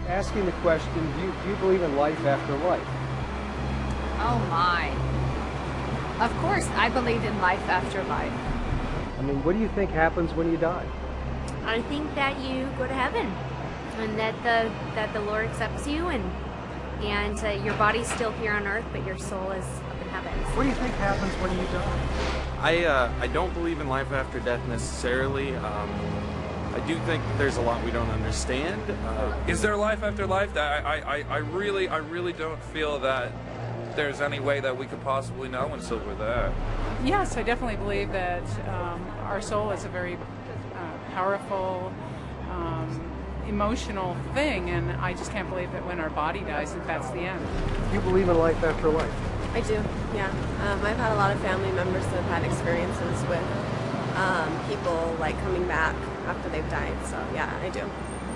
asking the question, do you believe in life after life? Oh my. Of course, I believe in life after life. I mean, what do you think happens when you die? I think that you go to heaven, and that the Lord accepts you, and your body's still here on earth, but your soul is up in heaven. What do you think happens when you die? I don't believe in life after death necessarily. I do think that there's a lot we don't understand. Is there life after life? I really don't feel that there's any way that we could possibly know until we're there. Yes, I definitely believe that our soul is a very powerful, emotional thing, and I just can't believe that when our body dies, that that's the end. Do you believe in life after life? I do, yeah. I've had a lot of family members that have had experiences with people like coming back after they've died, so yeah, I do.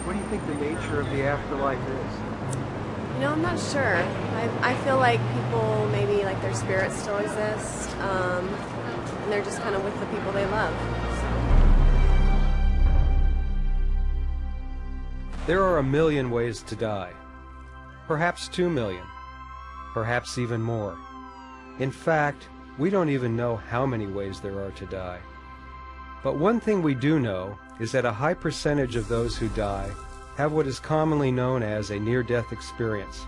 What do you think the nature of the afterlife is? You know, I'm not sure. I feel like people, maybe like their spirits still exist, and they're just kind of with the people they love. There are 1 million ways to die. Perhaps 2 million. Perhaps even more. In fact, we don't even know how many ways there are to die. But one thing we do know is that a high percentage of those who die have what is commonly known as a near-death experience.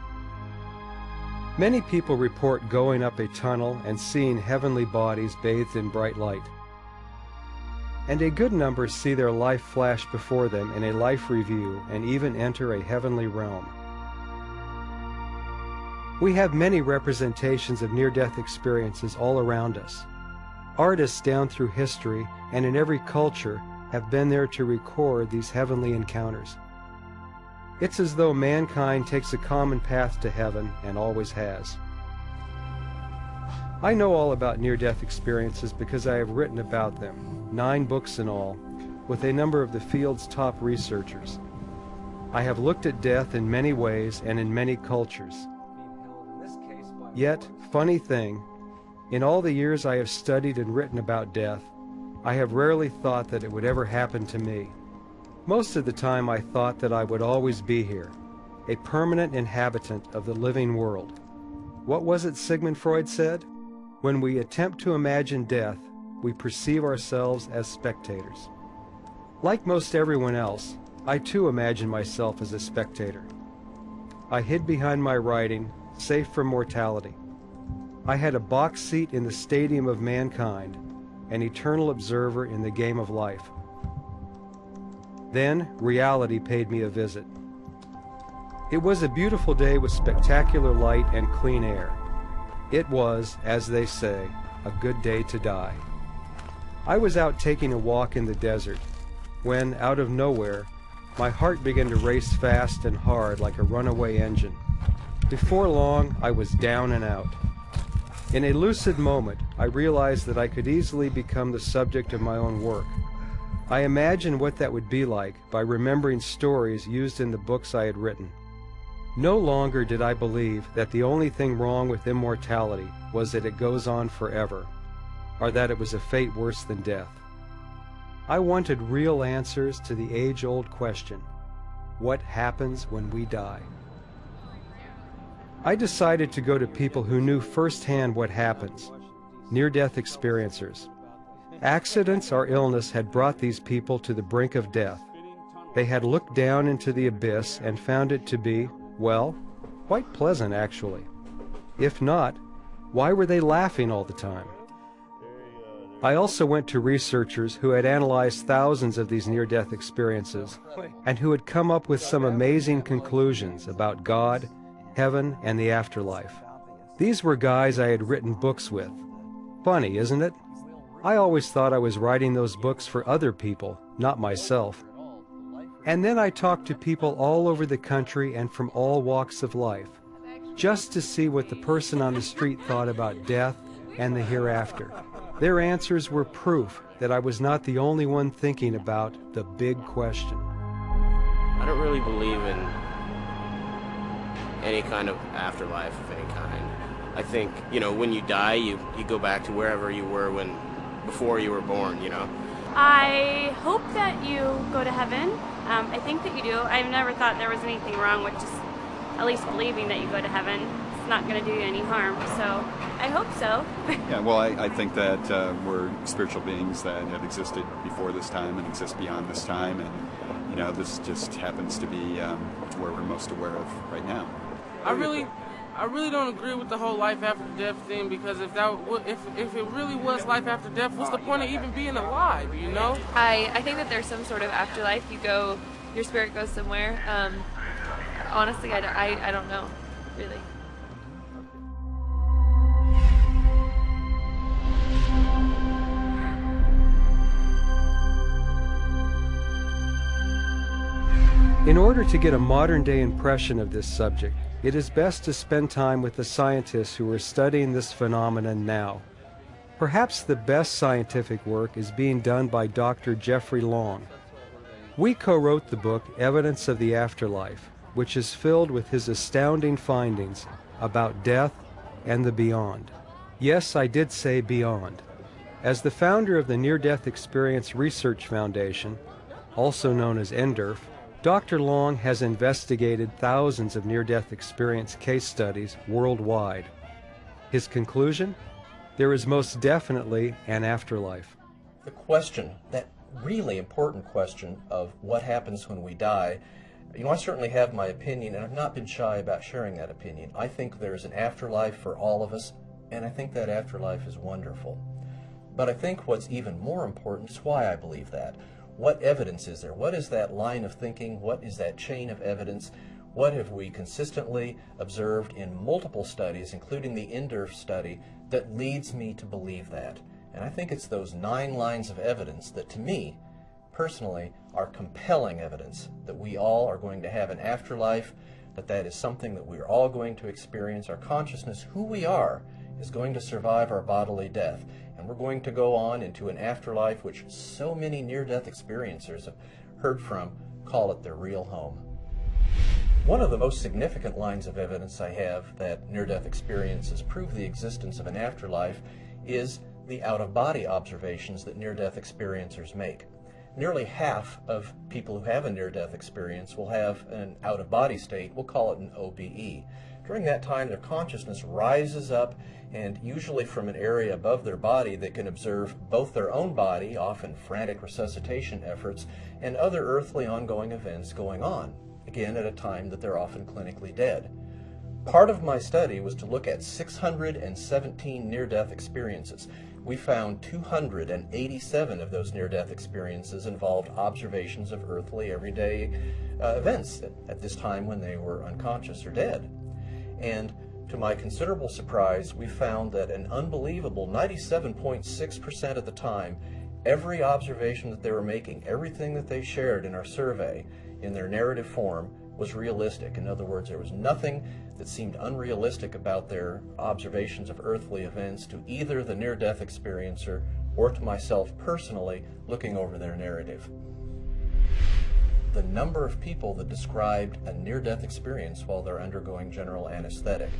Many people report going up a tunnel and seeing heavenly bodies bathed in bright light. And a good number see their life flash before them in a life review and even enter a heavenly realm. We have many representations of near-death experiences all around us. Artists down through history and in every culture have been there to record these heavenly encounters. It's as though mankind takes a common path to heaven and always has. I know all about near-death experiences because I have written about them, 9 books in all, with a number of the field's top researchers. I have looked at death in many ways and in many cultures. Yet, funny thing, in all the years I have studied and written about death, I have rarely thought that it would ever happen to me. Most of the time I thought that I would always be here, a permanent inhabitant of the living world. What was it Sigmund Freud said? When we attempt to imagine death, we perceive ourselves as spectators. Like most everyone else, I too imagine myself as a spectator. I hid behind my writing, safe from mortality. I had a box seat in the stadium of mankind, an eternal observer in the game of life. Then reality paid me a visit. It was a beautiful day with spectacular light and clean air. It was, as they say, a good day to die. I was out taking a walk in the desert when, out of nowhere, my heart began to race fast and hard like a runaway engine. Before long, I was down and out. In a lucid moment, I realized that I could easily become the subject of my own work. I imagined what that would be like by remembering stories used in the books I had written. No longer did I believe that the only thing wrong with immortality was that it goes on forever, or that it was a fate worse than death. I wanted real answers to the age-old question, what happens when we die? I decided to go to people who knew firsthand what happens, near-death experiencers. Accidents or illness had brought these people to the brink of death. They had looked down into the abyss and found it to be, well, quite pleasant actually. If not, why were they laughing all the time? I also went to researchers who had analyzed thousands of these near-death experiences and who had come up with some amazing conclusions about God, heaven, and the afterlife. These were guys I had written books with. Funny, isn't it? I always thought I was writing those books for other people, not myself. And then I talked to people all over the country and from all walks of life, just to see what the person on the street thought about death and the hereafter. Their answers were proof that I was not the only one thinking about the big question. I don't really believe in any kind of afterlife of any kind. I think, when you die, you go back to wherever you were before you were born, I hope that you go to heaven I think that you do. I've never thought there was anything wrong with just at least believing that you go to heaven. It's not going to do you any harm, so I hope so. Yeah, well, I think that we're spiritual beings that have existed before this time and exist beyond this time, and you know, this just happens to be where we're most aware of right now. I really don't agree with the whole life after death thing, because if it really was life after death, what's the point of even being alive, you know? I think that there's some sort of afterlife. Your spirit goes somewhere. Honestly, I don't know, really. In order to get a modern-day impression of this subject, it is best to spend time with the scientists who are studying this phenomenon now. Perhaps the best scientific work is being done by Dr. Jeffrey Long. We co-wrote the book Evidence of the Afterlife, which is filled with his astounding findings about death and the beyond. Yes, I did say beyond. As the founder of the Near-Death Experience Research Foundation, also known as NDERF, Dr. Long has investigated thousands of near-death experience case studies worldwide. His conclusion? There is most definitely an afterlife. The question, that really important question of what happens when we die, you know, I certainly have my opinion, and I've not been shy about sharing that opinion. I think there's an afterlife for all of us, and I think that afterlife is wonderful. But I think what's even more important is why I believe that. What evidence is there? What is that line of thinking? What is that chain of evidence? What have we consistently observed in multiple studies, including the NDERF study, that leads me to believe that? And I think it's those 9 lines of evidence that, to me, personally, are compelling evidence that we all are going to have an afterlife, that is something that we're all going to experience. Our consciousness, who we are, is going to survive our bodily death. And we're going to go on into an afterlife which so many near-death experiencers have heard from call it their real home. One of the most significant lines of evidence I have that near-death experiences prove the existence of an afterlife is the out-of-body observations that near-death experiencers make. Nearly half of people who have a near-death experience will have an out-of-body state. We'll call it an OBE. During that time, their consciousness rises up, and usually from an area above their body, they can observe both their own body, often frantic resuscitation efforts, and other earthly ongoing events going on, again at a time that they're often clinically dead. Part of my study was to look at 617 near-death experiences. We found 287 of those near-death experiences involved observations of earthly, everyday events at this time when they were unconscious or dead. And to my considerable surprise, we found that an unbelievable 97.6% of the time, every observation that they were making, everything that they shared in our survey in their narrative form was realistic. In other words, there was nothing that seemed unrealistic about their observations of earthly events to either the near-death experiencer or to myself personally looking over their narrative. The number of people that described a near-death experience while they're undergoing general anesthetic.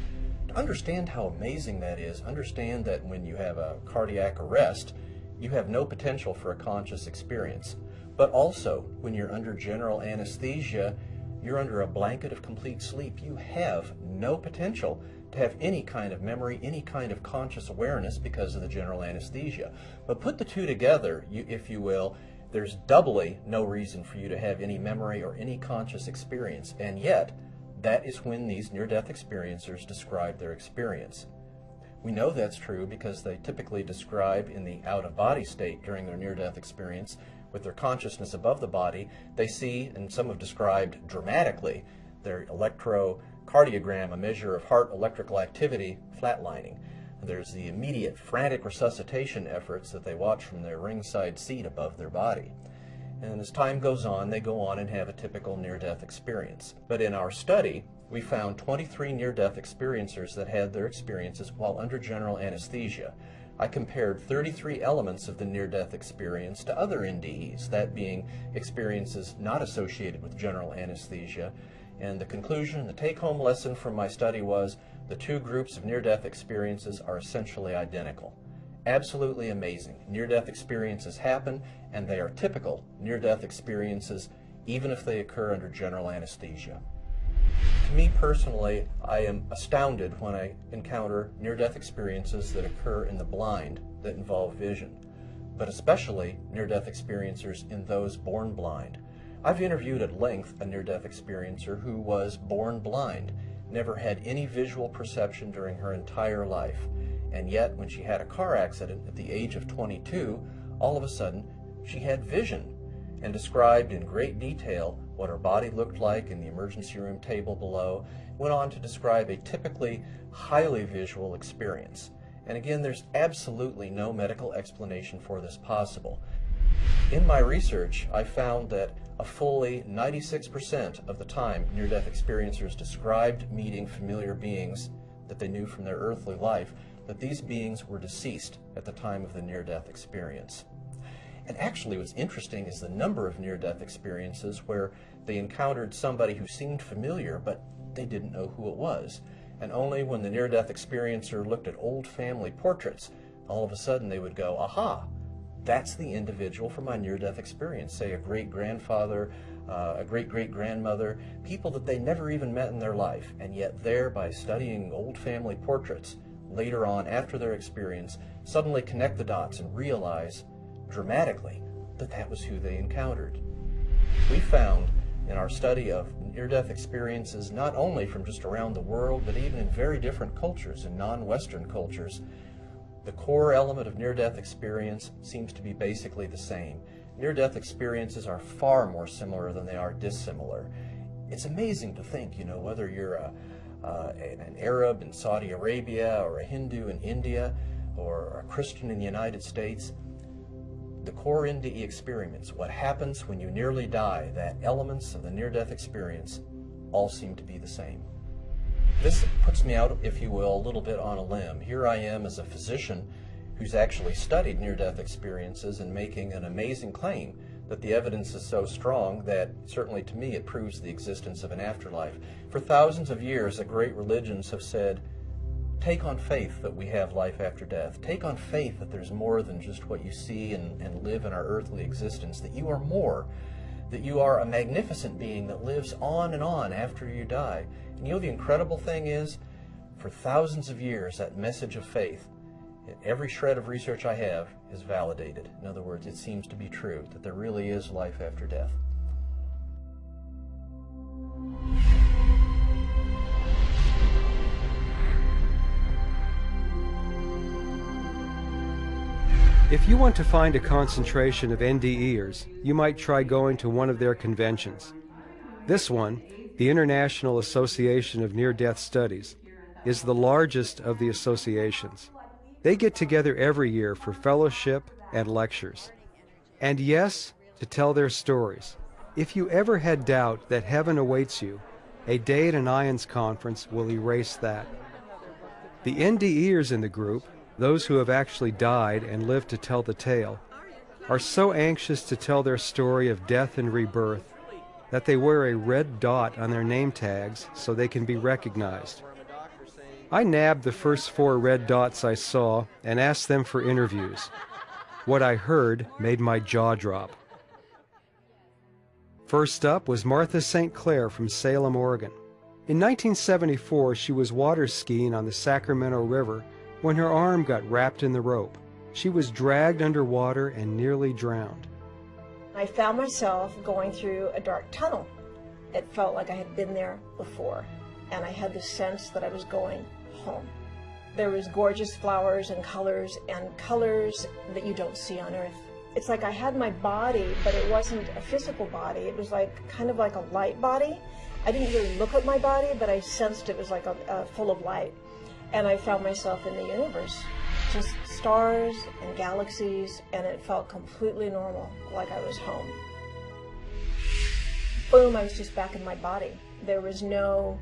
To understand how amazing that is, understand that when you have a cardiac arrest, you have no potential for a conscious experience. But also, when you're under general anesthesia, you're under a blanket of complete sleep. You have no potential to have any kind of memory, any kind of conscious awareness because of the general anesthesia. But put the two together, if you will, there's doubly no reason for you to have any memory or any conscious experience, and yet that is when these near-death experiencers describe their experience. We know that's true because they typically describe in the out-of-body state during their near-death experience with their consciousness above the body. They see, and some have described dramatically, their electrocardiogram, a measure of heart electrical activity, flatlining. There's the immediate frantic resuscitation efforts that they watch from their ringside seat above their body. And as time goes on, they go on and have a typical near-death experience. But in our study, we found 23 near-death experiencers that had their experiences while under general anesthesia. I compared 33 elements of the near-death experience to other NDEs, that being experiences not associated with general anesthesia. And the conclusion, the take-home lesson from my study was the two groups of near-death experiences are essentially identical. Absolutely amazing. Near-death experiences happen, and they are typical near-death experiences even if they occur under general anesthesia. To me personally, I am astounded when I encounter near-death experiences that occur in the blind that involve vision, but especially near-death experiencers in those born blind. I've interviewed at length a near-death experiencer who was born blind, never had any visual perception during her entire life, and yet when she had a car accident at the age of 22, all of a sudden she had vision, and described in great detail what her body looked like in the emergency room table below, went on to describe a typically highly visual experience. And again, there's absolutely no medical explanation for this possible. In my research, I found that a fully 96% of the time near-death experiencers described meeting familiar beings that they knew from their earthly life, that these beings were deceased at the time of the near-death experience. And actually what's interesting is the number of near-death experiences where they encountered somebody who seemed familiar, but they didn't know who it was. And only when the near-death experiencer looked at old family portraits, all of a sudden they would go, aha, that's the individual from my near-death experience, say a great-grandfather, a great-great-grandmother, people that they never even met in their life. And yet there, by studying old family portraits, later on after their experience, suddenly connect the dots and realize dramatically that that was who they encountered. We found in our study of near-death experiences, not only from just around the world, but even in very different cultures and non-Western cultures, the core element of near-death experience seems to be basically the same. Near-death experiences are far more similar than they are dissimilar. It's amazing to think, you know, whether you're an Arab in Saudi Arabia or a Hindu in India or a Christian in the United States, the core NDE experience, what happens when you nearly die, that elements of the near-death experience all seem to be the same. This puts me out, if you will, a little bit on a limb. Here I am as a physician who's actually studied near-death experiences and making an amazing claim that the evidence is so strong that certainly to me it proves the existence of an afterlife. For thousands of years, the great religions have said, take on faith that we have life after death. Take on faith that there's more than just what you see and live in our earthly existence, that you are more, that you are a magnificent being that lives on and on after you die. And you know the incredible thing is, for thousands of years, that message of faith, every shred of research I have, is validated. In other words, it seems to be true, that there really is life after death. If you want to find a concentration of NDEers, you might try going to one of their conventions. This one, the International Association of Near-Death Studies, is the largest of the associations. They get together every year for fellowship and lectures. And yes, to tell their stories. If you ever had doubt that heaven awaits you, a day at an IONS conference will erase that. The NDEers in the group, those who have actually died and lived to tell the tale, are so anxious to tell their story of death and rebirth that they wear a red dot on their name tags so they can be recognized. I nabbed the first 4 red dots I saw and asked them for interviews. What I heard made my jaw drop. First up was Martha St. Clair from Salem, Oregon. In 1974, she was water skiing on the Sacramento River when her arm got wrapped in the rope. She was dragged underwater and nearly drowned. I found myself going through a dark tunnel. It felt like I had been there before, and I had the sense that I was going home. There was gorgeous flowers and colors that you don't see on Earth. It's like I had my body, but it wasn't a physical body. It was like kind of like a light body. I didn't really look at my body, but I sensed it was like full of light. And I found myself in the universe, just stars and galaxies, and it felt completely normal, like I was home. Boom, I was just back in my body. There was no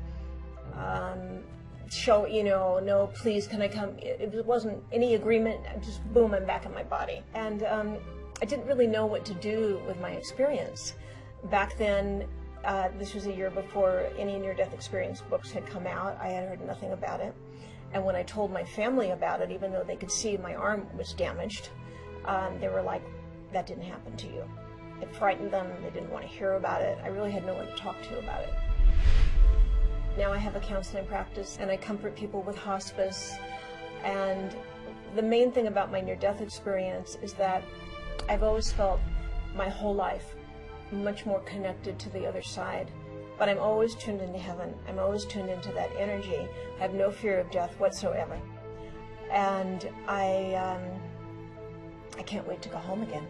no, please, can I come? It wasn't any agreement, just boom, I'm back in my body. And I didn't really know what to do with my experience. Back then, this was a year before any near-death experience books had come out. I had heard nothing about it. And when I told my family about it, even though they could see my arm was damaged, they were like, that didn't happen to you. It frightened them. They didn't want to hear about it. I really had no one to talk to about it. Now I have a counseling practice, and I comfort people with hospice. And the main thing about my near-death experience is that I've always felt my whole life much more connected to the other side. But I'm always tuned into heaven. I'm always tuned into that energy. I have no fear of death whatsoever. And I can't wait to go home again.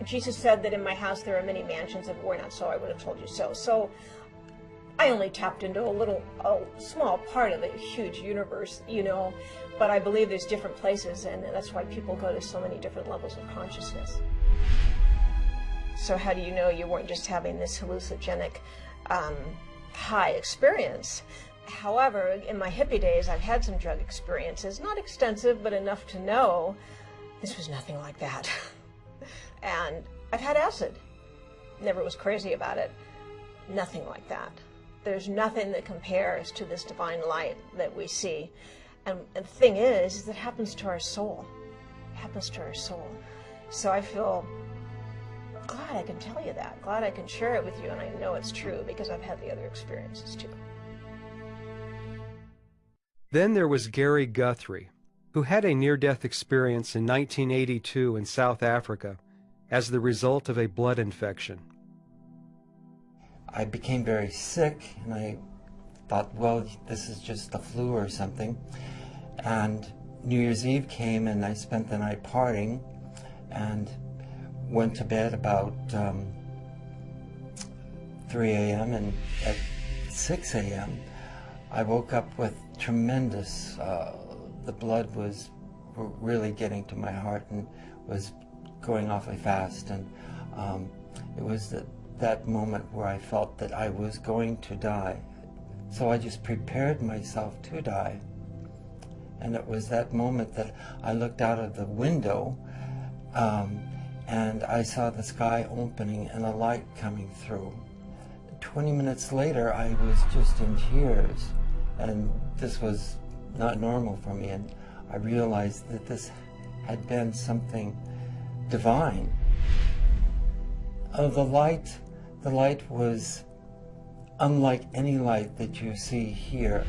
Jesus said that in my house there are many mansions. If it were not so, I would have told you so. So I only tapped into a small part of the huge universe, you know, but I believe there's different places, and that's why people go to so many different levels of consciousness. So how do you know you weren't just having this hallucinogenic high experience? However, in my hippie days, I've had some drug experiences, not extensive, but enough to know this was nothing like that. And I've had acid. Never was crazy about it. Nothing like that. There's nothing that compares to this divine light that we see. And the thing is it happens to our soul. It happens to our soul. So I feel glad I can tell you that. Glad I can share it with you, and I know it's true because I've had the other experiences too. Then there was Gary Guthrie, who had a near-death experience in 1982 in South Africa as the result of a blood infection. I became very sick, and I thought, well, this is just the flu or something. And New Year's Eve came, and I spent the night partying and went to bed about 3 a.m. and at 6 a.m. I woke up with tremendous, the blood was really getting to my heart and was going awfully fast, and it was that moment where I felt that I was going to die. So I just prepared myself to die. And it was that moment that I looked out of the window and I saw the sky opening and a light coming through. 20 minutes later, I was just in tears, and this was not normal for me, and I realized that this had been something divine. The light was unlike any light that you see here.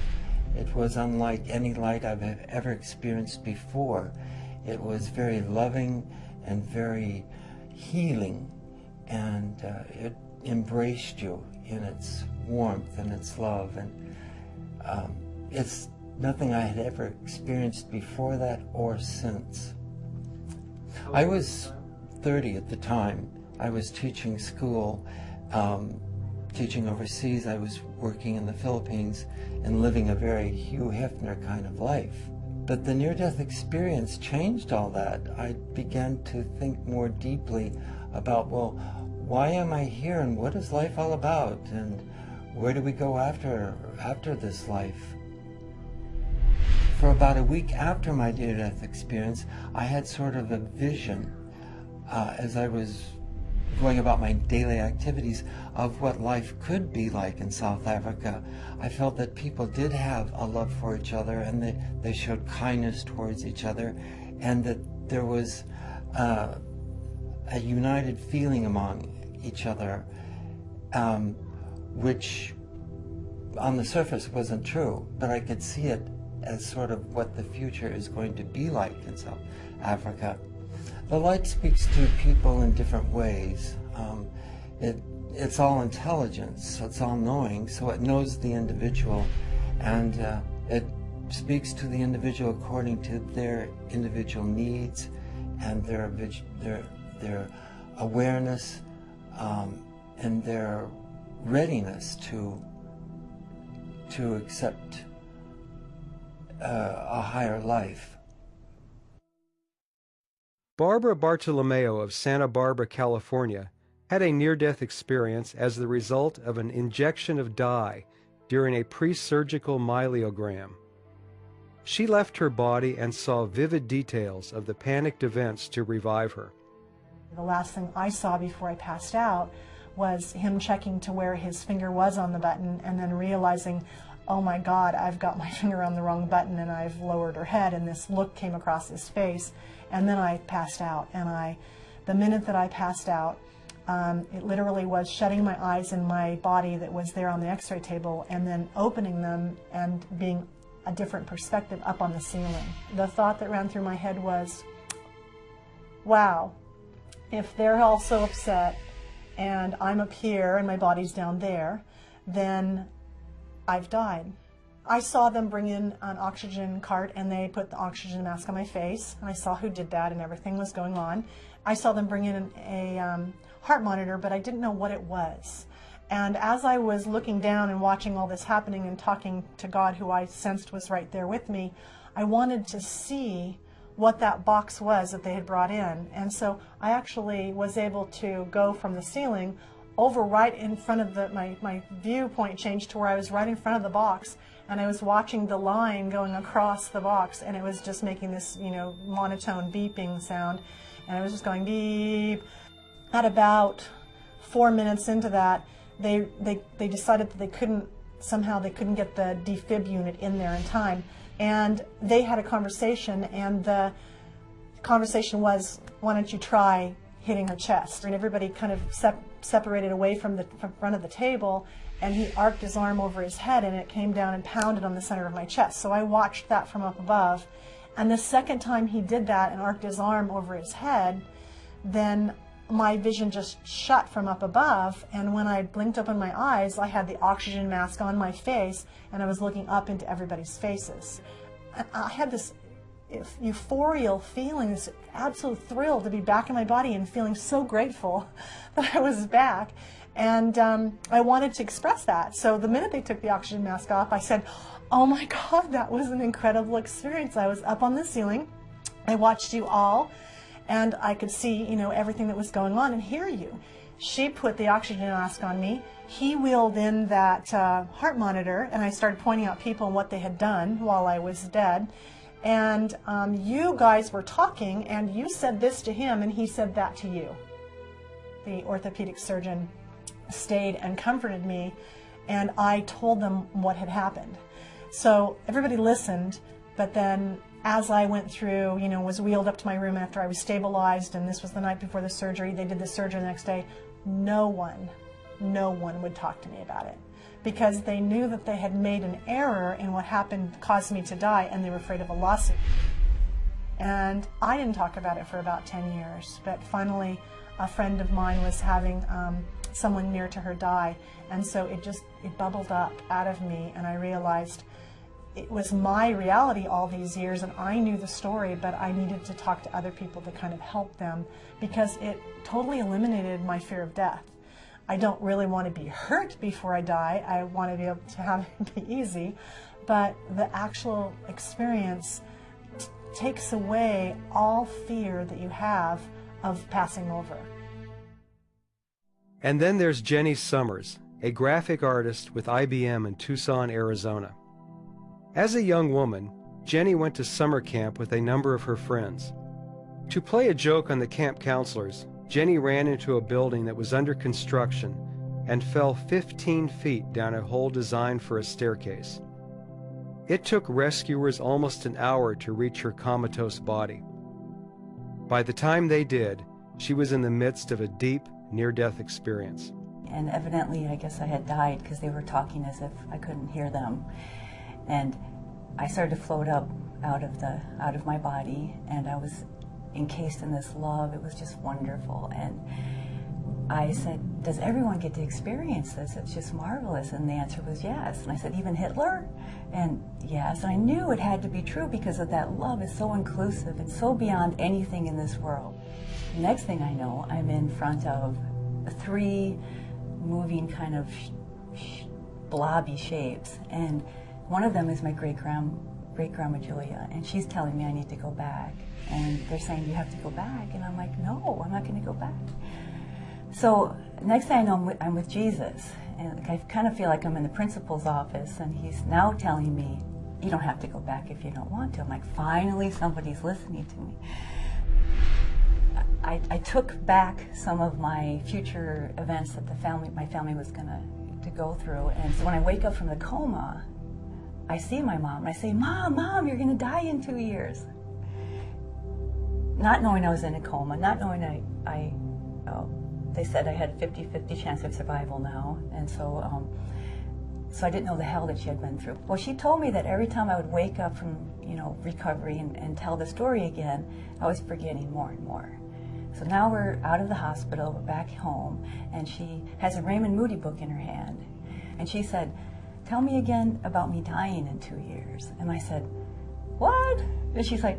It was unlike any light I've ever experienced before. It was very loving and very healing, and it embraced you in its warmth and its love, and it's nothing I had ever experienced before that or since. I was 30 at the time. I was teaching school, teaching overseas. I was working in the Philippines and living a very Hugh Hefner kind of life. But the near-death experience changed all that. I began to think more deeply about, well, why am I here, and what is life all about, and where do we go after this life? For about a week after my near-death experience, I had sort of a vision as I was going about my daily activities of what life could be like in South Africa. I felt that people did have a love for each other, and they showed kindness towards each other, and that there was a united feeling among each other, which on the surface wasn't true, but I could see it as sort of what the future is going to be like in South Africa. The light speaks to people in different ways. It's all intelligence, it's all knowing, so it knows the individual, and it speaks to the individual according to their individual needs and their awareness and their readiness to accept a higher life. Barbara Bartolomeo of Santa Barbara, California, had a near-death experience as the result of an injection of dye during a pre-surgical myelogram. She left her body and saw vivid details of the panicked events to revive her. The last thing I saw before I passed out was him checking to where his finger was on the button, and then realizing, oh my God, I've got my finger on the wrong button, and I've lowered her head, and this look came across his face. And then I passed out, and the minute that I passed out, It literally was shutting my eyes and my body that was there on the x-ray table and then opening them and being a different perspective up on the ceiling. The thought that ran through my head was, wow, if they're all so upset and I'm up here and my body's down there, then I've died. I saw them bring in an oxygen cart and they put the oxygen mask on my face, and I saw who did that and everything was going on. I saw them bring in a heart monitor, but I didn't know what it was. And as I was looking down and watching all this happening and talking to God, who I sensed was right there with me, I wanted to see what that box was that they had brought in. And so I actually was able to go from the ceiling over right in front of my viewpoint changed to where I was right in front of the box, and I was watching the line going across the box, and it was just making this, you know, monotone beeping sound, and it was just going beep. At about 4 minutes into that, they decided that they couldn't get the defib unit in there in time, and they had a conversation, and the conversation was, why don't you try hitting her chest? And everybody kind of separated away from the front of the table, and he arced his arm over his head and it came down and pounded on the center of my chest. So I watched that from up above, and the second time he did that and arced his arm over his head, then my vision just shut from up above, and when I blinked open my eyes, I had the oxygen mask on my face and I was looking up into everybody's faces. And I had this euphorial feeling, this absolute thrill to be back in my body and feeling so grateful that I was back. And I wanted to express that. So the minute they took the oxygen mask off, I said, oh my God, that was an incredible experience. I was up on the ceiling, I watched you all, and I could see, you know, everything that was going on and hear you. She put the oxygen mask on me. He wheeled in that heart monitor, and I started pointing out people and what they had done while I was dead. And you guys were talking, and you said this to him, and he said that to you. The orthopedic surgeon stayed and comforted me, and I told them what had happened. So everybody listened, but then as I went through, you know, was wheeled up to my room after I was stabilized, and this was the night before the surgery, they did the surgery the next day, no one would talk to me about it, because they knew that they had made an error in what happened, caused me to die, and they were afraid of a lawsuit. And I didn't talk about it for about 10 years, but finally a friend of mine was having someone near to her die, and so it bubbled up out of me, and I realized it was my reality all these years, and I knew the story, but I needed to talk to other people to kind of help them, because it totally eliminated my fear of death. I don't really want to be hurt before I die. I want to be able to have it be easy, but the actual experience takes away all fear that you have of passing over. And then there's Jenny Summers, a graphic artist with IBM in Tucson, Arizona. As a young woman, Jenny went to summer camp with a number of her friends. To play a joke on the camp counselors, Jenny ran into a building that was under construction and fell 15 feet down a hole designed for a staircase. It took rescuers almost an hour to reach her comatose body. By the time they did, she was in the midst of a deep, near-death experience. And evidently, I guess I had died because they were talking as if I couldn't hear them. And I started to float up out of my body, and I was encased in this love. It was just wonderful. And I said, does everyone get to experience this? It's just marvelous. And the answer was yes. And I said, even Hitler? And yes. And I knew it had to be true because of that love is so inclusive. It's so beyond anything in this world. The next thing I know, I'm in front of 3 moving kind of blobby shapes. And one of them is my great-grandma Julia. And she's telling me I need to go back. And they're saying, you have to go back. And I'm like, no, I'm not going to go back. So next thing I know, I'm with Jesus, and I kind of feel like I'm in the principal's office, and he's now telling me, you don't have to go back if you don't want to. I'm like, finally somebody's listening to me. I took back some of my future events that my family was going to go through, and so when I wake up from the coma, I see my mom, and I say, Mom, you're going to die in 2 years. Not knowing I was in a coma, not knowing I they said I had a 50-50 chance of survival now, and so so I didn't know the hell that she had been through. Well, she told me that every time I would wake up from, recovery and tell the story again, I was forgetting more and more. So now we're out of the hospital, we're back home, and she has a Raymond Moody book in her hand. And she said, "Tell me again about me dying in 2 years." And I said, "What?" And she's like,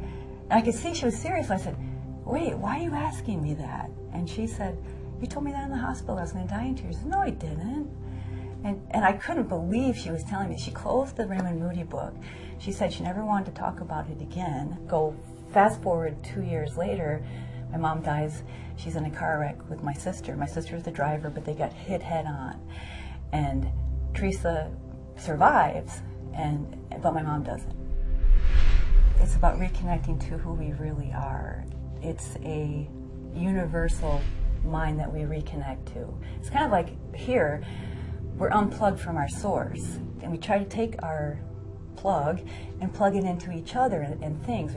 and I could see she was serious. I said, "Wait, why are you asking me that?" And she said, "You told me that in the hospital I was going to die in 2 years." I said, "No, I didn't." And I couldn't believe she was telling me. She closed the Raymond Moody book. She said she never wanted to talk about it again. Go fast forward 2 years later, my mom dies. She's in a car wreck with my sister. My sister's the driver, but they got hit head on. And Teresa survives, but my mom doesn't. It's about reconnecting to who we really are. It's a universal mind that we reconnect to. It's kind of like here, we're unplugged from our source, and we try to take our plug and plug it into each other and things.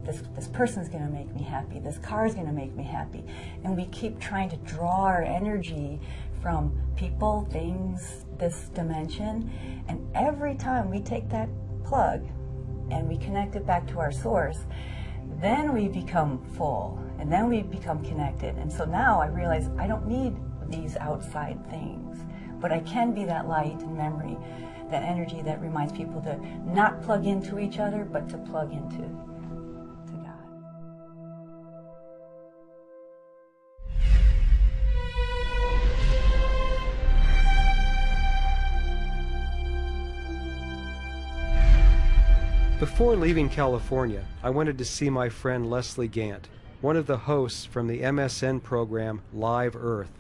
This person's going to make me happy. This car is going to make me happy, and we keep trying to draw our energy from people, things, this dimension. And every time we take that plug and we connect it back to our source, then we become full, and then we become connected. And so now I realize I don't need these outside things, but I can be that light and memory, that energy that reminds people to not plug into each other, but to plug into God. Before leaving California, I wanted to see my friend Leslie Gant, one of the hosts from the MSN program Live Earth.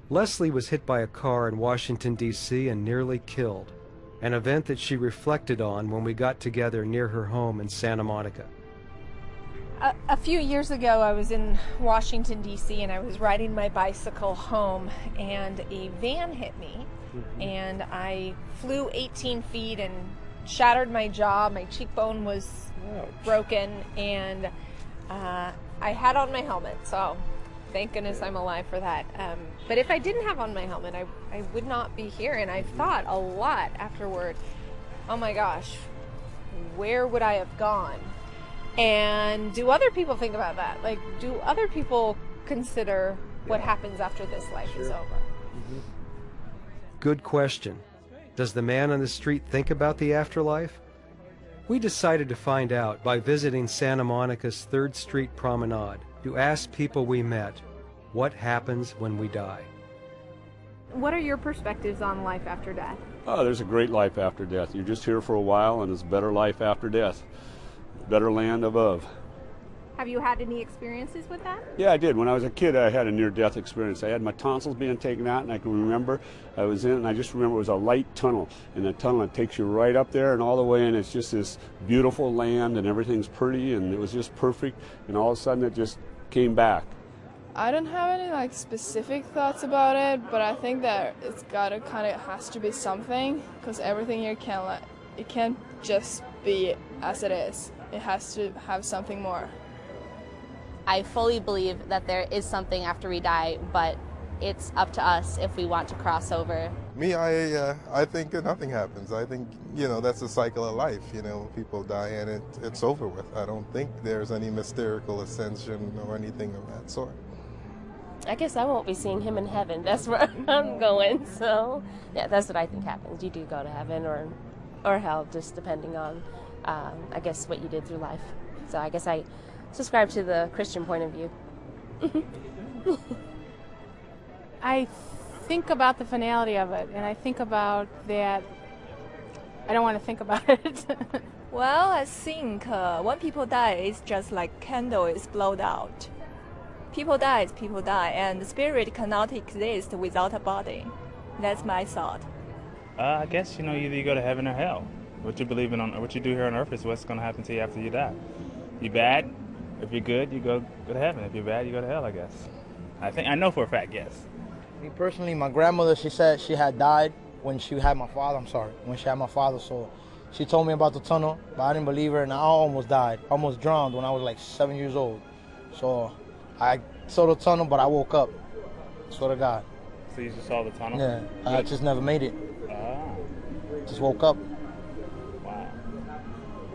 Leslie was hit by a car in Washington, D.C. and nearly killed, an event that she reflected on when we got together near her home in Santa Monica. A few years ago, I was in Washington, D.C., and I was riding my bicycle home, and a van hit me, and I flew 18 feet and shattered my jaw. My cheekbone was broken, and I had on my helmet, so thank goodness I'm alive for that. But if I didn't have on my helmet, I would not be here. And I've thought a lot afterward, oh my gosh, where would I have gone? And do other people think about that? Like, do other people consider what happens after this life is over? Good question. Does the man on the street think about the afterlife? We decided to find out by visiting Santa Monica's 3rd Street Promenade to ask people we met, what happens when we die? What are your perspectives on life after death? Oh, there's a great life after death. You're just here for a while, and it's a better life after death. Better land above. Have you had any experiences with that? Yeah, I did. When I was a kid, I had a near-death experience. I had my tonsils being taken out, and I can remember I was in, and I just remember it was a light tunnel. And the tunnel, it takes you right up there and all the way, and it's just this beautiful land, and everything's pretty, and it was just perfect. And all of a sudden, it just came back. I don't have any specific thoughts about it, but I think that it's gotta has to be something, because everything here it can't just be as it is. It has to have something more. I fully believe that there is something after we die, but it's up to us if we want to cross over. Me, I think nothing happens. I think, that's a cycle of life. People die and it's over with. I don't think there's any mystical ascension or anything of that sort. I guess I won't be seeing him in heaven. That's where I'm going. So, yeah, that's what I think happens. You do go to heaven or hell, just depending on, I guess, what you did through life. So I guess I subscribe to the Christian point of view. I think about the finality of it, and I think about that I don't want to think about it. Well, I think when people die, it's just like candle is blown out. People die, and the spirit cannot exist without a body. That's my thought. I guess, either you go to heaven or hell. What you believe in what you do here on earth is what's going to happen to you after you die. You bad, if you're good, you go to heaven. If you're bad, you go to hell, I guess. I know for a fact, yes. Me personally, my grandmother, she said she had died when she had my father, so she told me about the tunnel, but I didn't believe her, and I almost died, almost drowned when I was like 7 years old. So I saw the tunnel, but I woke up. Swear to God. So you just saw the tunnel? Yeah, I just never made it. Ah. Just woke up. Wow.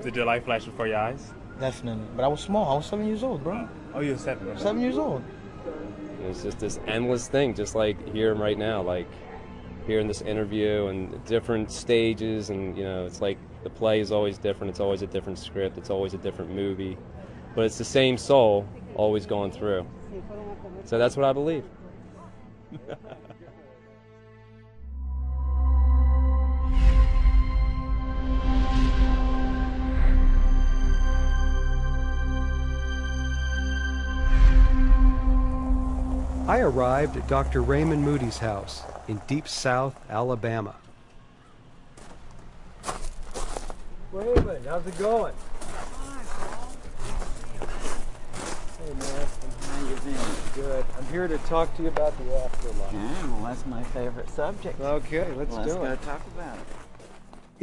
Did your light flash before your eyes? Definitely. But I was small. I was 7 years old, bro. Oh, you were 7. Okay. 7 years old. It's just this endless thing, just like here right now, like here in this interview and different stages, and you know, it's like the play is always different. It's always a different script. It's always a different movie, but it's the same soul always going through. So that's what I believe. I arrived at Dr. Raymond Moody's house in Deep South, Alabama. Raymond, how's it going? Hey man, how you been? Good. I'm here to talk to you about the afterlife. Yeah, well that's my favorite subject. Okay, let's do it. Let's go talk about it.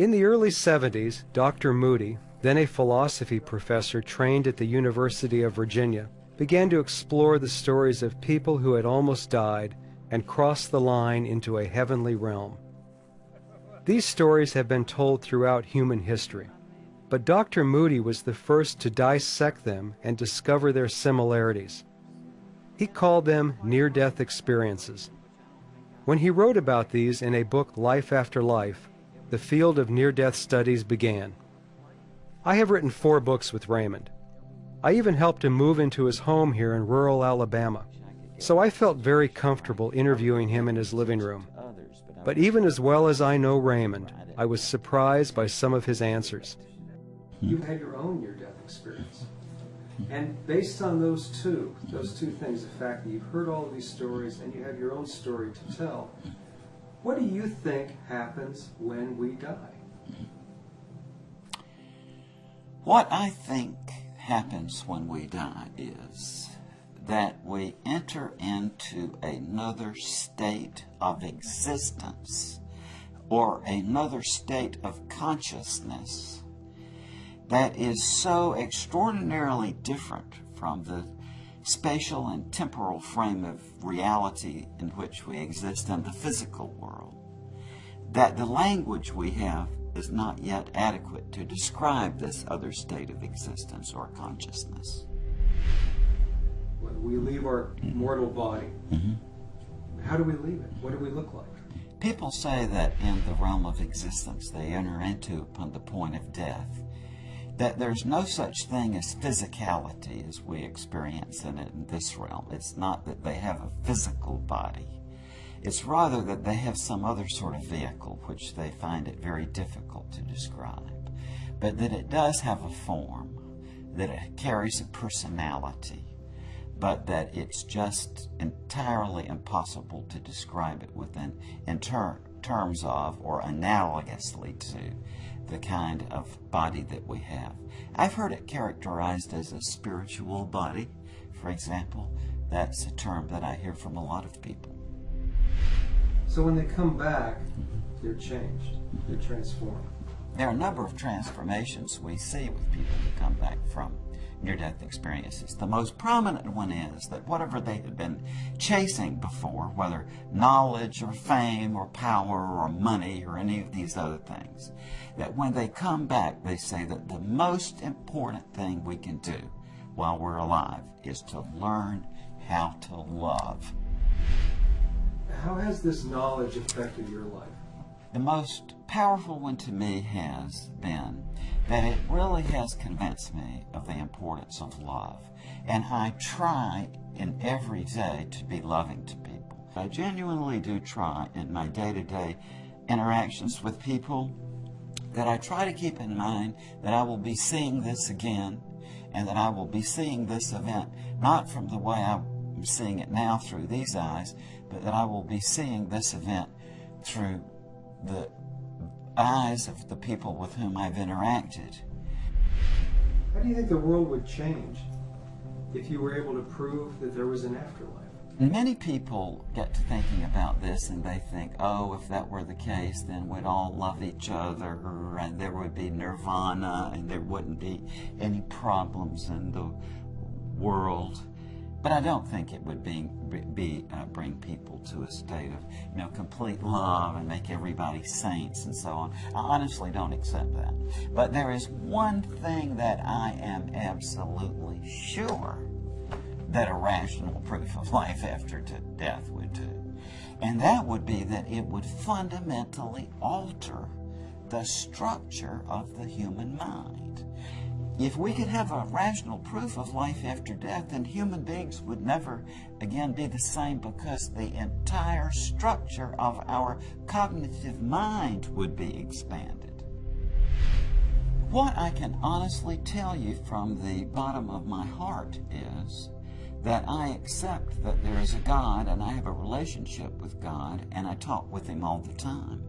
In the early 70s, Dr. Moody, then a philosophy professor trained at the University of Virginia, began to explore the stories of people who had almost died and crossed the line into a heavenly realm. These stories have been told throughout human history, but Dr. Moody was the first to dissect them and discover their similarities. He called them near-death experiences. When he wrote about these in a book, Life After Life, the field of near-death studies began. I have written 4 books with Raymond. I even helped him move into his home here in rural Alabama, so I felt very comfortable interviewing him in his living room. But even as well as I know Raymond, I was surprised by some of his answers. You've had your own near-death experience. And based on those two things, the fact that you've heard all of these stories and you have your own story to tell, what do you think happens when we die? What I think happens when we die is that we enter into another state of existence or another state of consciousness that is so extraordinarily different from the spatial and temporal frame of reality in which we exist in the physical world, that the language we have is not yet adequate to describe this other state of existence or consciousness. When we leave our mortal body, how do we leave it? What do we look like? People say that in the realm of existence they enter into upon the point of death, that there's no such thing as physicality as we experience in it in this realm. It's not that they have a physical body. It's rather that they have some other sort of vehicle which they find it very difficult to describe, but that it does have a form, that it carries a personality, but that it's just entirely impossible to describe it in terms of or analogously to the kind of body that we have. I've heard it characterized as a spiritual body, for example. That's a term that I hear from a lot of people. So when they come back, they're changed, they're transformed. There are a number of transformations we see with people who come back from near-death experiences. The most prominent one is that whatever they had been chasing before, whether knowledge or fame or power or money or any of these other things, that when they come back, they say that the most important thing we can do while we're alive is to learn how to love. How has this knowledge affected your life? The most powerful one to me has been that it really has convinced me of the importance of love. And I try in every day to be loving to people. I genuinely do try in my day-to-day interactions with people that I try to keep in mind that I will be seeing this again and that I will be seeing this event not from the way I'm seeing it now through these eyes, but that I will be seeing this event through the eyes of the people with whom I've interacted. How do you think the world would change if you were able to prove that there was an afterlife? Many people get to thinking about this and they think, oh, if that were the case, then we'd all love each other and there would be nirvana and there wouldn't be any problems in the world. But I don't think it would bring people to a state of, complete love and make everybody saints and so on. I honestly don't accept that. But there is one thing that I am absolutely sure that a rational proof of life after death would do. And that would be that it would fundamentally alter the structure of the human mind. If we could have a rational proof of life after death, then human beings would never again be the same, because the entire structure of our cognitive mind would be expanded. What I can honestly tell you from the bottom of my heart is that I accept that there is a God, and I have a relationship with God, and I talk with Him all the time.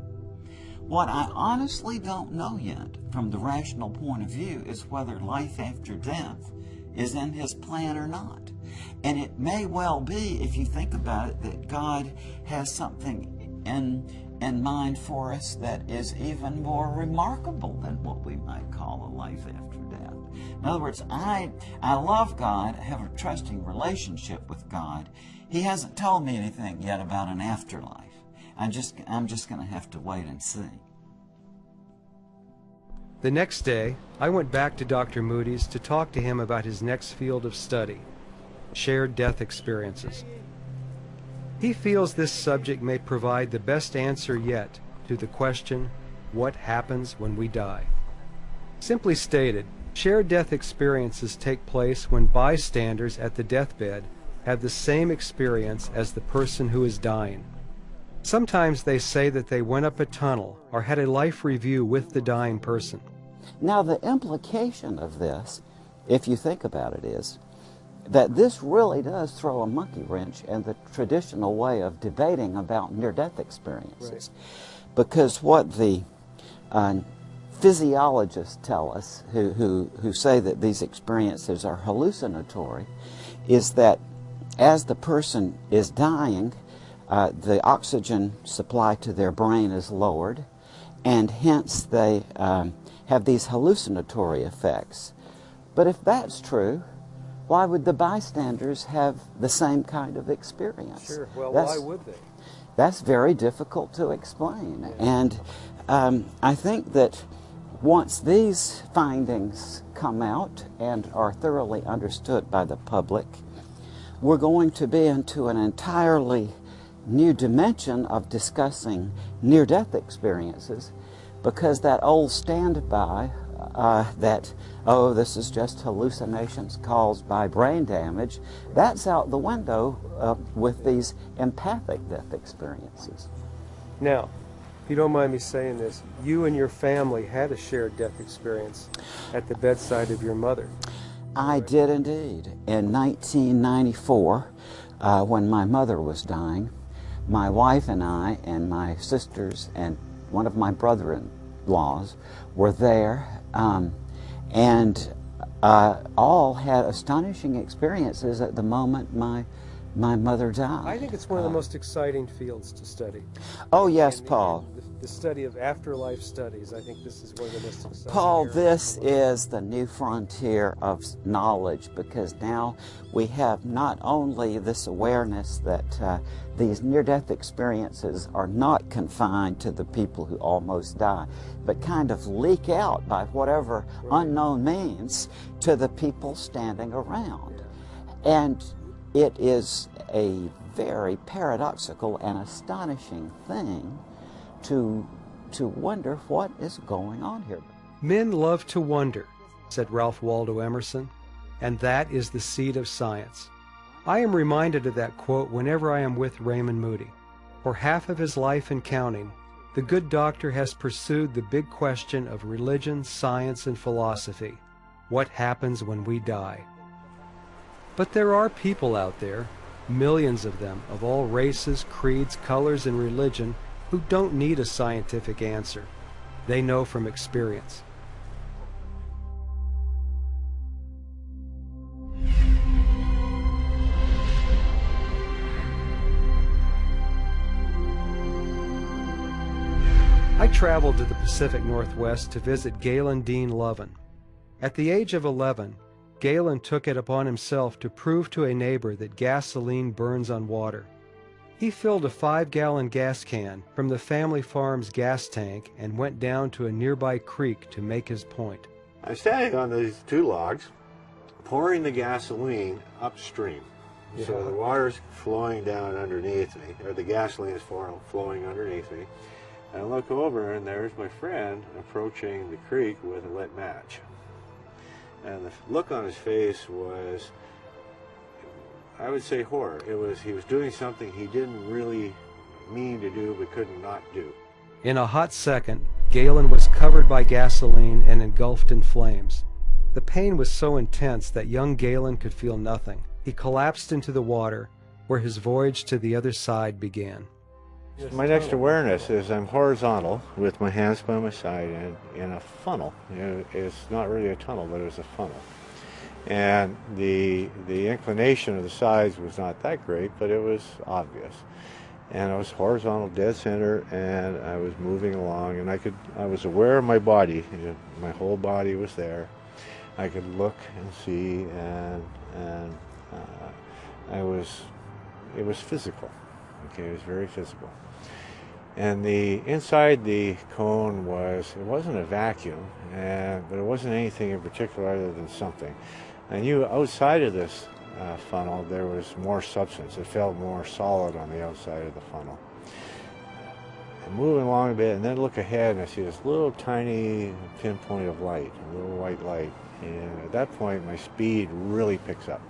What I honestly don't know yet, from the rational point of view, is whether life after death is in His plan or not. And it may well be, if you think about it, that God has something in mind for us that is even more remarkable than what we might call a life after death. In other words, I love God, I have a trusting relationship with God. He hasn't told me anything yet about an afterlife. I'm just going to have to wait and see. The next day, I went back to Dr. Moody's to talk to him about his next field of study, shared death experiences. He feels this subject may provide the best answer yet to the question, what happens when we die? Simply stated, shared death experiences take place when bystanders at the deathbed have the same experience as the person who is dying. Sometimes they say that they went up a tunnel or had a life review with the dying person. Now, the implication of this, if you think about it, is that this really does throw a monkey wrench in the traditional way of debating about near-death experiences. Right. Because what the physiologists tell us, who say that these experiences are hallucinatory, is that as the person is dying, the oxygen supply to their brain is lowered, and hence they have these hallucinatory effects. But if that's true, why would the bystanders have the same kind of experience? Sure, well, why would they? That's very difficult to explain. Yeah. And I think that once these findings come out and are thoroughly understood by the public, we're going to be into an entirely new dimension of discussing near-death experiences, because that old standby that, oh, this is just hallucinations caused by brain damage, that's out the window with these empathic death experiences. Now, if you don't mind me saying this, you and your family had a shared death experience at the bedside of your mother. I did indeed. In 1994, when my mother was dying, my wife and I and my sisters and one of my brother-in-laws were there, and all had astonishing experiences at the moment my mother died. I think it's one of the most exciting fields to study. Oh yes, Paul. The study of afterlife studies, I think this is one of the most exciting. Paul, this is the new frontier of knowledge, because now we have not only this awareness that these near-death experiences are not confined to the people who almost die, but kind of leak out by whatever unknown means to the people standing around. And it is a very paradoxical and astonishing thing to wonder what is going on here. Men love to wonder, said Ralph Waldo Emerson, and that is the seed of science. I am reminded of that quote whenever I am with Raymond Moody. For half of his life and counting, the good doctor has pursued the big question of religion, science, and philosophy. What happens when we die? But there are people out there, millions of them, of all races, creeds, colors, and religion, who don't need a scientific answer. They know from experience. I traveled to the Pacific Northwest to visit Galen Dean Lovin. At the age of 11, Galen took it upon himself to prove to a neighbor that gasoline burns on water. He filled a 5-gallon gas can from the family farm's gas tank and went down to a nearby creek to make his point. I'm standing on these 2 logs, pouring the gasoline upstream. Yeah. So the water's flowing down underneath me, or the gasoline is flowing underneath me. I look over and there's my friend approaching the creek with a lit match. And the look on his face was, I would say, horror. He was doing something he didn't really mean to do but couldn't not do. In a hot second, Galen was covered by gasoline and engulfed in flames. The pain was so intense that young Galen could feel nothing. He collapsed into the water, where his voyage to the other side began. My next awareness is I'm horizontal with my hands by my side and in a funnel. It's not really a tunnel, but it's a funnel. And the inclination of the sides was not that great, but it was obvious. And I was horizontal, dead center, and I was moving along, and I was aware of my body. My whole body was there. I could look and see, and it was physical. Okay, it was very physical. And inside the cone it wasn't a vacuum, but it wasn't anything in particular other than something. I knew outside of this funnel there was more substance. It felt more solid on the outside of the funnel. I'm moving along a bit, and then look ahead and I see this little tiny pinpoint of light, a little white light. And at that point my speed really picks up.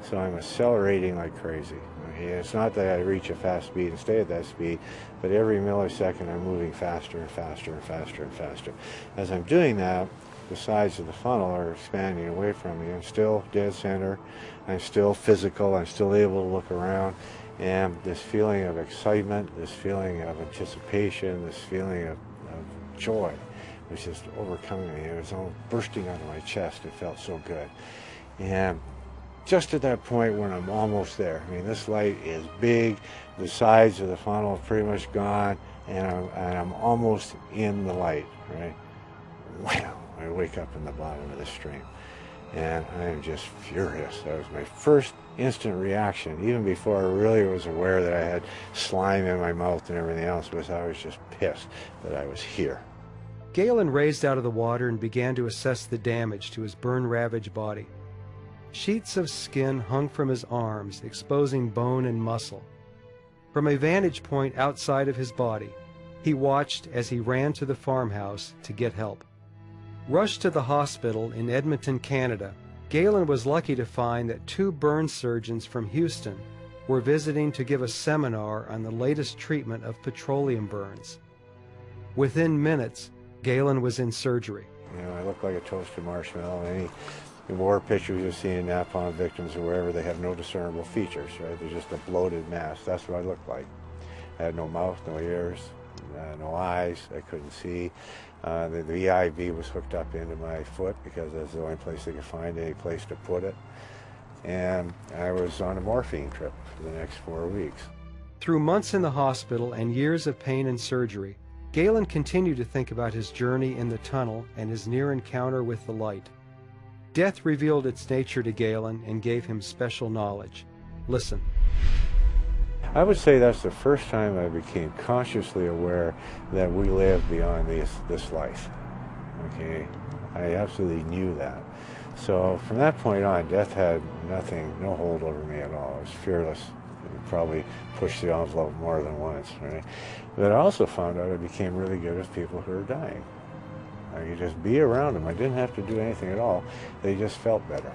So I'm accelerating like crazy. Okay? It's not that I reach a fast speed and stay at that speed, but every millisecond I'm moving faster and faster and faster and faster. As I'm doing that, the sides of the funnel are expanding away from me. I'm still dead center. I'm still physical. I'm still able to look around. And this feeling of excitement, this feeling of anticipation, this feeling of joy was just overcoming me. It was all bursting out of my chest. It felt so good. And just at that point when I'm almost there, I mean, this light is big, the sides of the funnel are pretty much gone, and I'm almost in the light, right? Wow, I wake up in the bottom of the stream, and I am just furious. That was my first instant reaction, even before I really was aware that I had slime in my mouth and everything else, was I was just pissed that I was here. Galen raised out of the water and began to assess the damage to his burn-ravaged body. Sheets of skin hung from his arms, exposing bone and muscle. From a vantage point outside of his body, he watched as he ran to the farmhouse to get help. Rushed to the hospital in Edmonton, Canada, Galen was lucky to find that 2 burn surgeons from Houston were visiting to give a seminar on the latest treatment of petroleum burns. Within minutes, Galen was in surgery. You know, I look like a toasted marshmallow. Any war pictures you see in napalm victims or wherever, they have no discernible features, right? They're just a bloated mass. That's what I looked like. I had no mouth, no ears, no eyes. I couldn't see. The IV was hooked up into my foot because that's the only place they could find any place to put it. And I was on a morphine trip for the next 4 weeks. Through months in the hospital and years of pain and surgery, Galen continued to think about his journey in the tunnel and his near encounter with the light. Death revealed its nature to Galen and gave him special knowledge. Listen. I would say that's the first time I became consciously aware that we live beyond this life. Okay, I absolutely knew that. So from that point on, death had no hold over me at all. I was fearless. I probably pushed the envelope more than once, right? But I also found out I became really good with people who are dying. I could just be around them. I didn't have to do anything at all. They just felt better.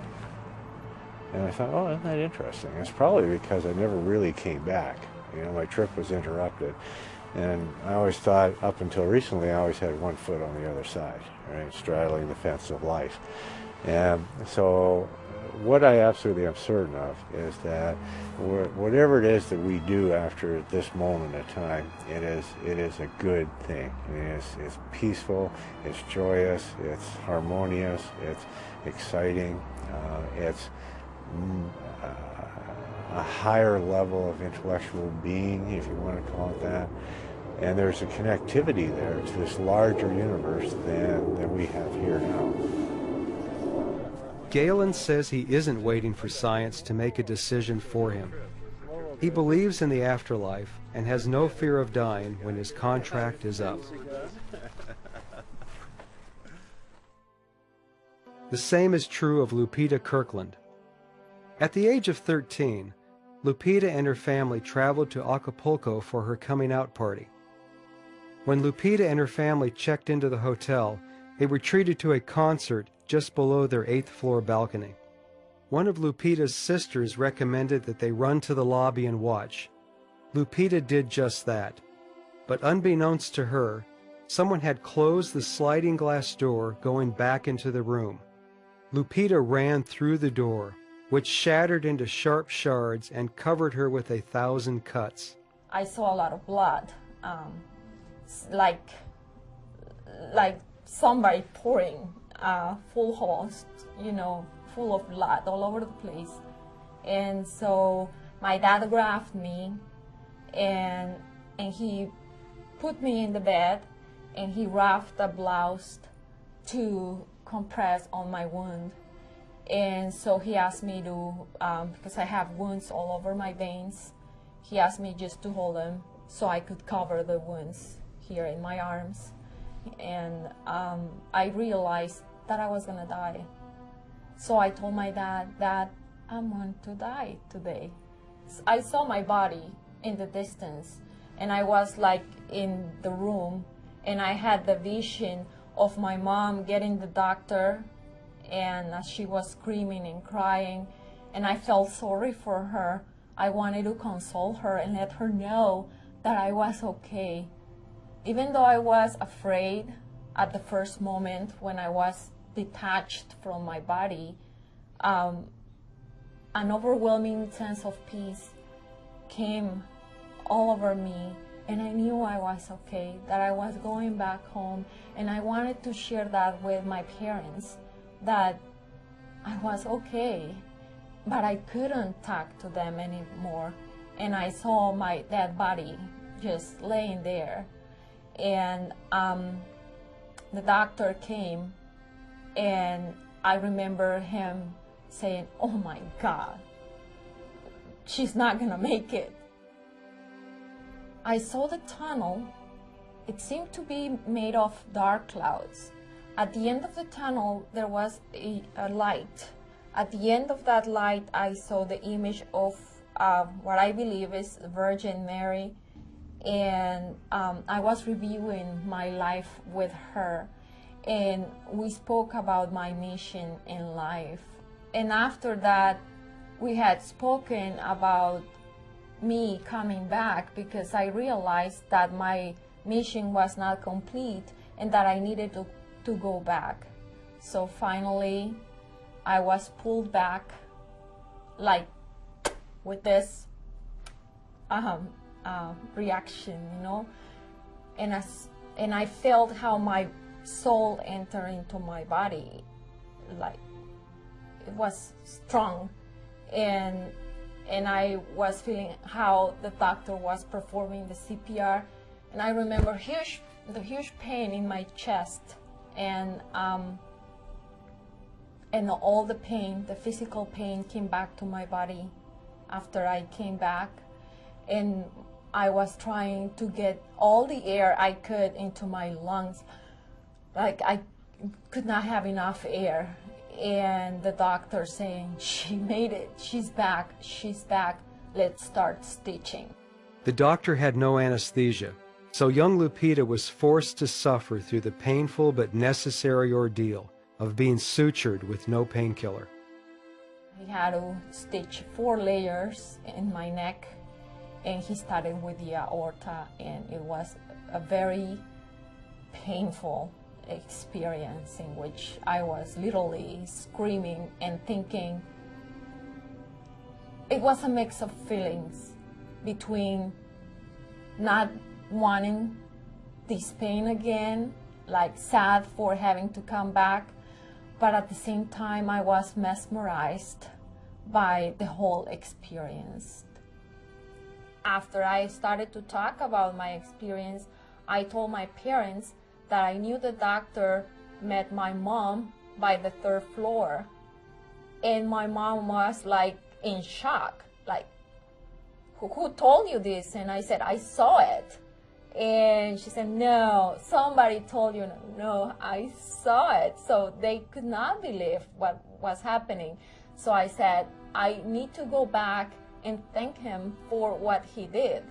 And I thought, oh, isn't that interesting? It's probably because I never really came back. You know, my trip was interrupted. And I always thought, up until recently, I always had one foot on the other side, right, straddling the fence of life. And so what I absolutely am certain of is that whatever it is that we do after this moment of time, it is a good thing. It's peaceful, it's joyous, it's harmonious, it's exciting, it's a higher level of intellectual being, if you want to call it that. And there's a connectivity there to this larger universe than we have here now. Galen says he isn't waiting for science to make a decision for him. He believes in the afterlife and has no fear of dying when his contract is up. The same is true of Lupita Kirkland. At the age of 13, Lupita and her family traveled to Acapulco for her coming out party. When Lupita and her family checked into the hotel, they were treated to a concert just below their 8th floor balcony. One of Lupita's sisters recommended that they run to the lobby and watch. Lupita did just that. But unbeknownst to her, someone had closed the sliding glass door going back into the room. Lupita ran through the door, which shattered into sharp shards and covered her with 1,000 cuts. I saw a lot of blood, like somebody pouring full hose, full of blood all over the place. And so my dad grabbed me and he put me in the bed and he wrapped a blouse to compress on my wound. And so he asked me to, because I have wounds all over my veins, he asked me just to hold them so I could cover the wounds here in my arms. And I realized that I was gonna die. So I told my dad that I'm going to die today. I saw my body in the distance and I was like in the room and I had the vision of my mom getting the doctor, and as she was screaming and crying, and I felt sorry for her. I wanted to console her and let her know that I was okay. Even though I was afraid at the first moment when I was detached from my body, an overwhelming sense of peace came all over me, and I knew I was okay, that I was going back home, and I wanted to share that with my parents, that I was okay, but I couldn't talk to them anymore. And I saw my dead body just laying there, and the doctor came, and I remember him saying, "Oh my God, she's not gonna make it." I saw the tunnel. It seemed to be made of dark clouds. At the end of the tunnel, there was a light. At the end of that light, I saw the image of what I believe is Virgin Mary, and I was reviewing my life with her, and we spoke about my mission in life. And after that, we had spoken about me coming back, because I realized that my mission was not complete and that I needed to go back. So finally, I was pulled back, like with this reaction, and I felt how my soul entered into my body, like it was strong, and I was feeling how the doctor was performing the CPR, and I remember the huge pain in my chest, and all the pain, the physical pain, came back to my body after I came back, and I was trying to get all the air I could into my lungs, like I could not have enough air. And the doctor saying, "She made it, she's back, let's start stitching." The doctor had no anesthesia, so young Lupita was forced to suffer through the painful but necessary ordeal of being sutured with no painkiller. He had to stitch 4 layers in my neck, and he started with the aorta, and it was a very painful experience in which I was literally screaming and thinking. It was a mix of feelings between not wanting this pain again, like sad for having to come back, but at the same time I was mesmerized by the whole experience. After I started to talk about my experience, I told my parents that I knew the doctor met my mom by the 3rd floor, And my mom was like in shock, like, who told you this? And I said, I saw it. And she said, no, somebody told you. No, I saw it. So they could not believe what was happening. So I said, I need to go back and thank him for what he did.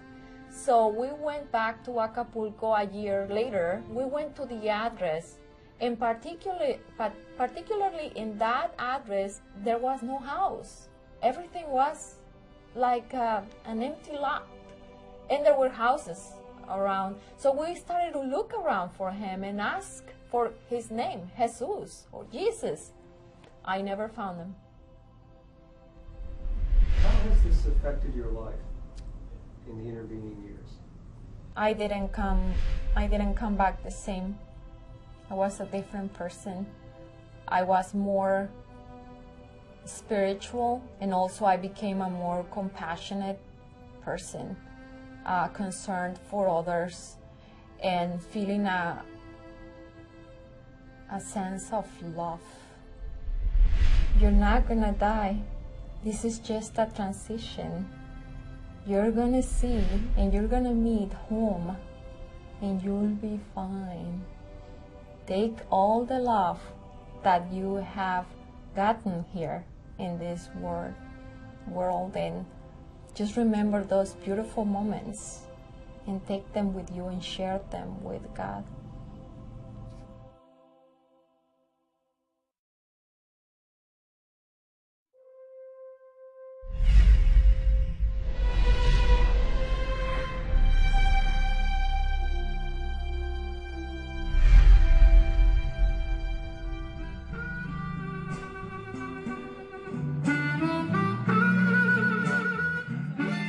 So we went back to Acapulco a year later. We went to the address, and particularly in that address, there was no house. Everything was like an empty lot, and there were houses around. So we started to look around for him and ask for his name, Jesus or Jesus. I never found him. How has this affected your life in the intervening years? I didn't come back the same. I was a different person. I was more spiritual, and also I became a more compassionate person, concerned for others, and feeling a sense of love. You're not gonna die. This is just a transition. You're gonna see and you're gonna meet home, and you'll be fine. Take all the love that you have gotten here in this world, and just remember those beautiful moments and take them with you and share them with God.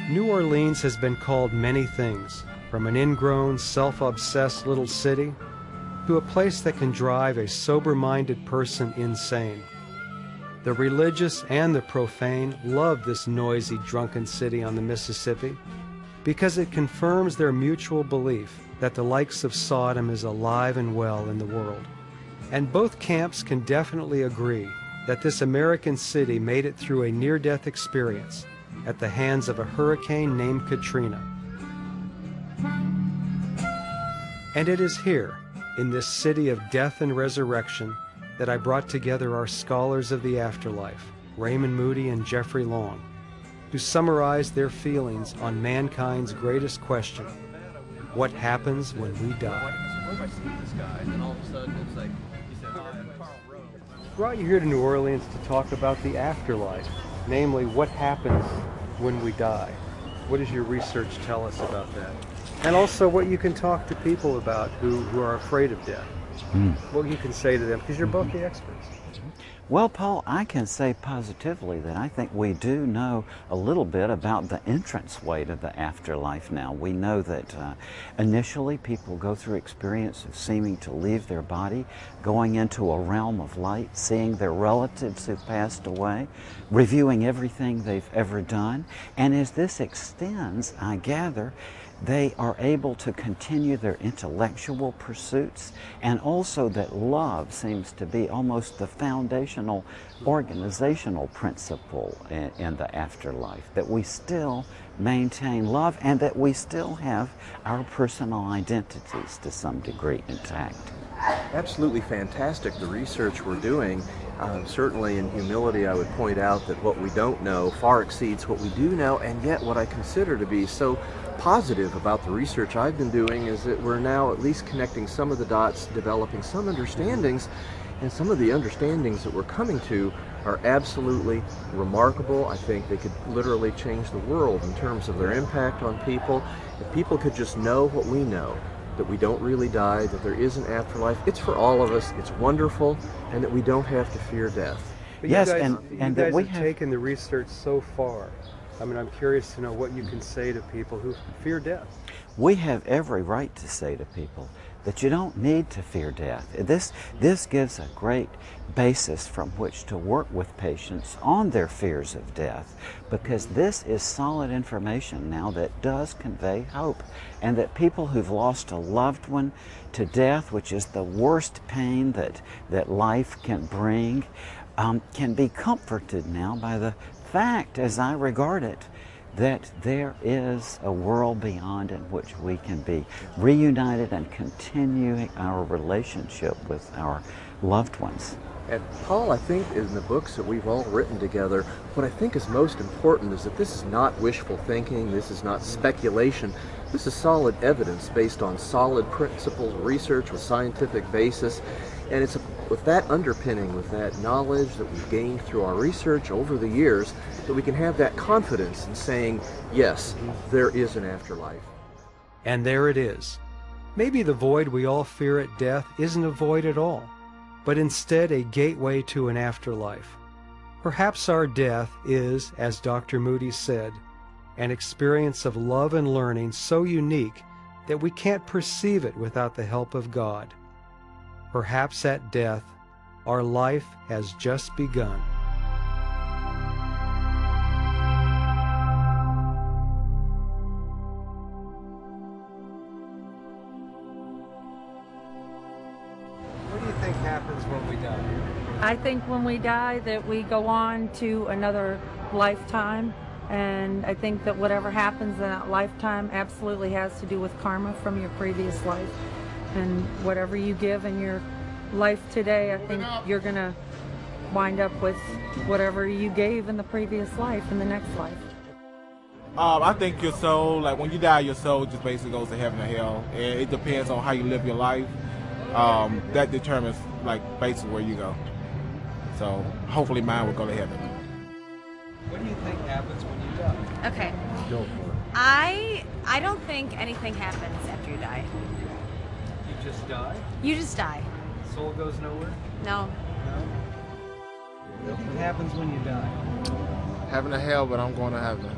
New Orleans has been called many things, from an ingrown, self-obsessed little city to a place that can drive a sober-minded person insane. The religious and the profane love this noisy, drunken city on the Mississippi because it confirms their mutual belief that the likes of Sodom is alive and well in the world. And both camps can definitely agree that this American city made it through a near-death experience at the hands of a hurricane named Katrina. And it is here, in this city of death and resurrection, that I brought together our scholars of the afterlife, Raymond Moody and Jeffrey Long, to summarize their feelings on mankind's greatest question: what happens when we die? Brought you here to New Orleans to talk about the afterlife, namely what happens when we die. What does your research tell us about that? And also what you can talk to people about who are afraid of death. What you can say to them, because you're both the experts. Well, Paul, I can say positively that I think we do know a little bit about the entranceway to the afterlife now. We know that initially people go through experience of seeming to leave their body, going into a realm of light, seeing their relatives who passed away, reviewing everything they've ever done. And as this extends, I gather, they are able to continue their intellectual pursuits, and also that love seems to be almost the foundational organizational principle in the afterlife, that we still maintain love and that we still have our personal identities to some degree intact. Absolutely fantastic, the research we're doing. Certainly in humility I would point out that what we don't know far exceeds what we do know, and yet what I consider to be so positive about the research I've been doing is that we're now at least connecting some of the dots, developing some understandings, and some of the understandings that we're coming to are absolutely remarkable. I think they could literally change the world in terms of their impact on people. If people could just know what we know, that we don't really die, that there is an afterlife, it's for all of us, it's wonderful, and that we don't have to fear death. But yes, you guys, and you that we have taken the research so far. I mean, I'm curious to know what you can say to people who fear death. We have every right to say to people that you don't need to fear death. This gives a great basis from which to work with patients on their fears of death, because this is solid information now that does convey hope, and that people who've lost a loved one to death, which is the worst pain that life can bring, can be comforted now by the fact, as I regard it, that there is a world beyond in which we can be reunited and continuing our relationship with our loved ones. And Paul, I think in the books that we've all written together, what I think is most important is that this is not wishful thinking, this is not speculation, this is solid evidence based on solid principles, research with scientific basis, and it's with that underpinning, with that knowledge that we've gained through our research over the years, that we can have that confidence in saying, yes, there is an afterlife. And there it is. Maybe the void we all fear at death isn't a void at all, but instead a gateway to an afterlife. Perhaps our death is, as Dr. Moody said, an experience of love and learning so unique that we can't perceive it without the help of God. Perhaps at death, our life has just begun. What do you think happens when we die? I think when we die that we go on to another lifetime, and I think that whatever happens in that lifetime absolutely has to do with karma from your previous life. And whatever you give in your life today, I think you're going to wind up with whatever you gave in the previous life in the next life. I think your soul, like when you die, your soul just basically goes to heaven or hell. And it depends on how you live your life. That determines like basically where you go. So hopefully mine will go to heaven. What do you think happens when you die? Okay. Go for it. I don't think anything happens after you die. You just die? You just die. Soul goes nowhere? No. No? What do you think happens when you die? Heaven or hell, but I'm going to heaven.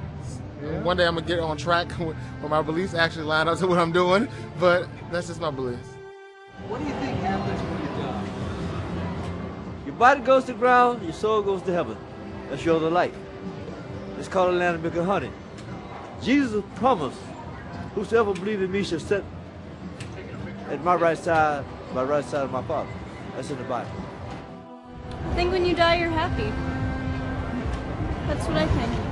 Yeah? One day I'm going to get on track when my beliefs actually line up to what I'm doing, but that's just my beliefs. What do you think happens when you die? Your body goes to the ground, your soul goes to heaven. That's your other life. It's called the land of milk and honey. Jesus promised, whosoever believes in me shall sit at my right side of my Father. That's in the Bible. I think when you die, you're happy. That's what I think.